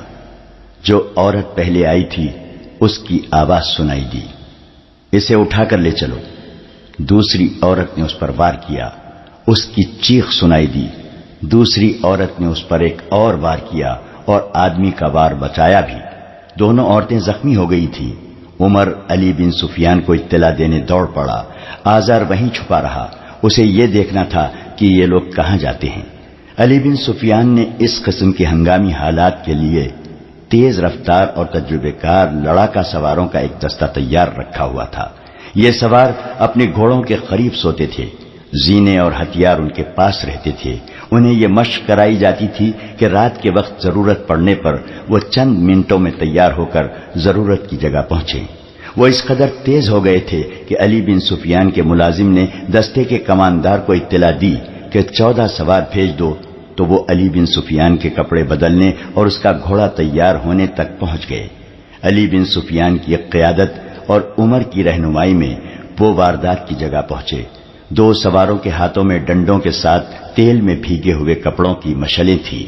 جو عورت پہلے آئی تھی اس کی آواز سنائی دی، اسے اٹھا کر لے چلو۔ دوسری عورت نے اس پر وار کیا، اس کی چیخ سنائی دی۔ دوسری عورت نے اس پر ایک اور وار کیا اور آدمی کا وار بچایا بھی۔ دونوں عورتیں زخمی ہو گئی تھیں۔ عمر علی بن سفیان کو اطلاع دینے دوڑ پڑا۔ آزار وہیں چھپا رہا، اسے یہ دیکھنا تھا کہ یہ لوگ کہاں جاتے ہیں۔ علی بن سفیان نے اس قسم کے ہنگامی حالات کے لیے تیز رفتار اور تجربے کار لڑاکا سواروں کا ایک دستہ تیار رکھا ہوا تھا۔ یہ سوار اپنے گھوڑوں کے قریب سوتے تھے، زینے اور ہتھیار ان کے پاس رہتے تھے۔ انہیں یہ مشق کرائی جاتی تھی کہ رات کے وقت ضرورت پڑنے پر وہ چند منٹوں میں تیار ہو کر ضرورت کی جگہ پہنچیں۔ وہ اس قدر تیز ہو گئے تھے کہ علی بن سفیان کے ملازم نے دستے کے کماندار کو اطلاع دی کہ 14 سوار بھیج دو، تو وہ علی بن سفیان کے کپڑے بدلنے اور اس کا گھوڑا تیار ہونے تک پہنچ گئے۔ علی بن سفیان کی قیادت اور عمر کی رہنمائی میں وہ واردات کی جگہ پہنچے۔ 2 سواروں کے ہاتھوں میں ڈنڈوں کے ساتھ تیل میں بھیگے ہوئے کپڑوں کی مشلیں تھیں۔